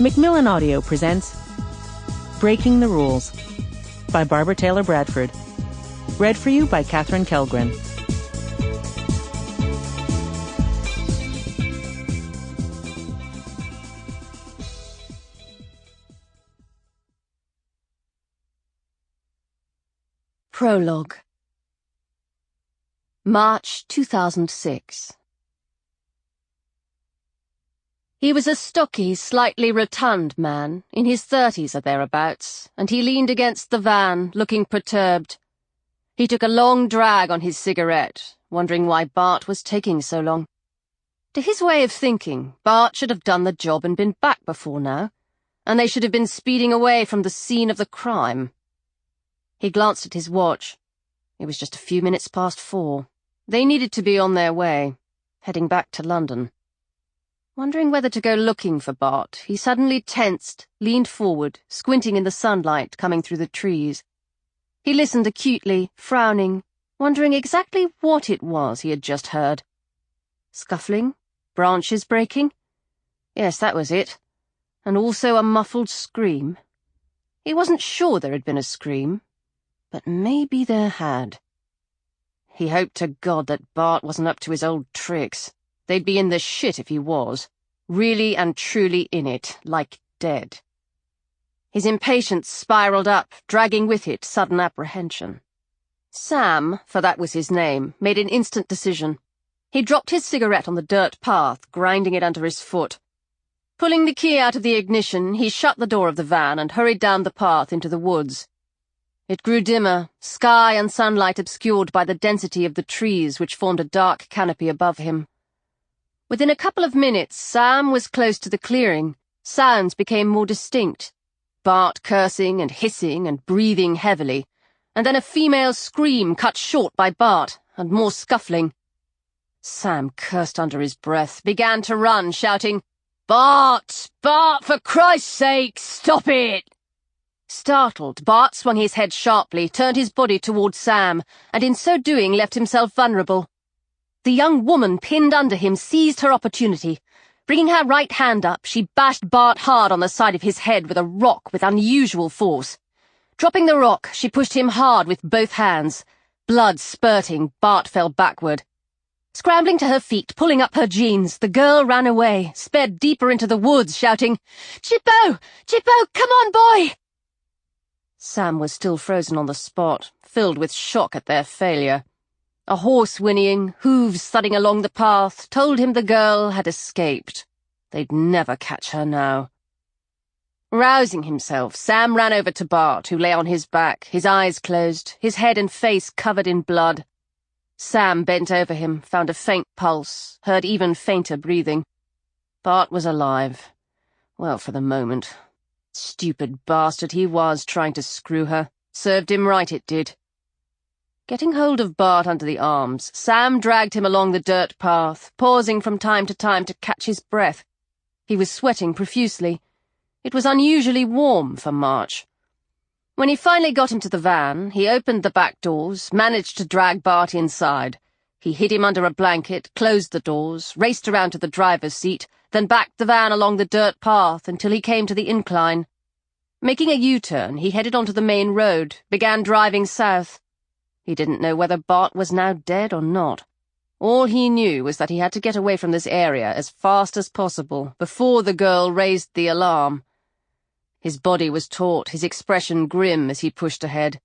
Macmillan Audio presents Breaking the Rules by Barbara Taylor Bradford. Read for you by Katherine Kellgren. Prologue. March 2006. He was a stocky, slightly rotund man, in his 30s or thereabouts, and he leaned against the van, looking perturbed. He took a long drag on his cigarette, wondering why Bart was taking so long. To his way of thinking, Bart should have done the job and been back before now, and they should have been speeding away from the scene of the crime. He glanced at his watch. It was just a few minutes past 4. They needed to be on their way, heading back to London. Wondering whether to go looking for Bart, he suddenly tensed, leaned forward, squinting in the sunlight coming through the trees. He listened acutely, frowning, wondering exactly what it was he had just heard. Scuffling? Branches breaking? Yes, that was it. And also a muffled scream. He wasn't sure there had been a scream, but maybe there had. He hoped to God that Bart wasn't up to his old tricks. They'd be in the shit if he was. Really and truly in it, like dead. His impatience spiraled up, dragging with it sudden apprehension. Sam, for that was his name, made an instant decision. He dropped his cigarette on the dirt path, grinding it under his foot. Pulling the key out of the ignition, he shut the door of the van and hurried down the path into the woods. It grew dimmer, sky and sunlight obscured by the density of the trees which formed a dark canopy above him. Within a couple of minutes, Sam was close to the clearing. Sounds became more distinct. Bart cursing and hissing and breathing heavily, and then a female scream cut short by Bart, and more scuffling. Sam cursed under his breath, began to run, shouting, "Bart! Bart, for Christ's sake, stop it!" Startled, Bart swung his head sharply, turned his body towards Sam, and in so doing left himself vulnerable. The young woman pinned under him seized her opportunity. Bringing her right hand up, she bashed Bart hard on the side of his head with a rock with unusual force. Dropping the rock, she pushed him hard with both hands. Blood spurting, Bart fell backward. Scrambling to her feet, pulling up her jeans, the girl ran away, sped deeper into the woods, shouting, "Chippo! Chippo, come on, boy!" Sam was still frozen on the spot, filled with shock at their failure. A horse whinnying, hooves thudding along the path, told him the girl had escaped. They'd never catch her now. Rousing himself, Sam ran over to Bart, who lay on his back, his eyes closed, his head and face covered in blood. Sam bent over him, found a faint pulse, heard even fainter breathing. Bart was alive. Well, for the moment. Stupid bastard he was, trying to screw her. Served him right, it did. Getting hold of Bart under the arms, Sam dragged him along the dirt path, pausing from time to catch his breath. He was sweating profusely. It was unusually warm for March. When he finally got him to the van, he opened the back doors, managed to drag Bart inside. He hid him under a blanket, closed the doors, raced around to the driver's seat, then backed the van along the dirt path until he came to the incline. Making a U-turn, he headed onto the main road, began driving south. He didn't know whether Bart was now dead or not. All he knew was that he had to get away from this area as fast as possible, before the girl raised the alarm. His body was taut, his expression grim as he pushed ahead.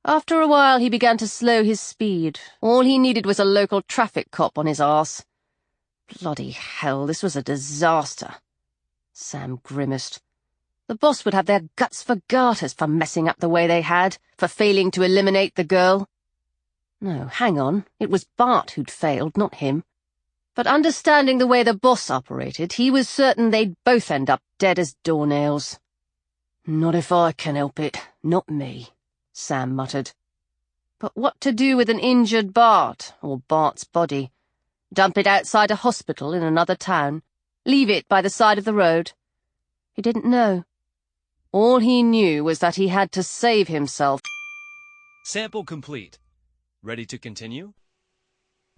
After a while he began to slow his speed. All he needed was a local traffic cop on his arse. Bloody hell, this was a disaster. Sam grimaced. The boss would have their guts for garters for messing up the way they had, for failing to eliminate the girl. No, hang on, it was Bart who'd failed, not him. But understanding the way the boss operated, he was certain they'd both end up dead as doornails. "Not if I can help it, not me," Sam muttered. But what to do with an injured Bart, or Bart's body? Dump it outside a hospital in another town? Leave it by the side of the road? He didn't know. All he knew was that he had to save himself. Sample complete. Ready to continue?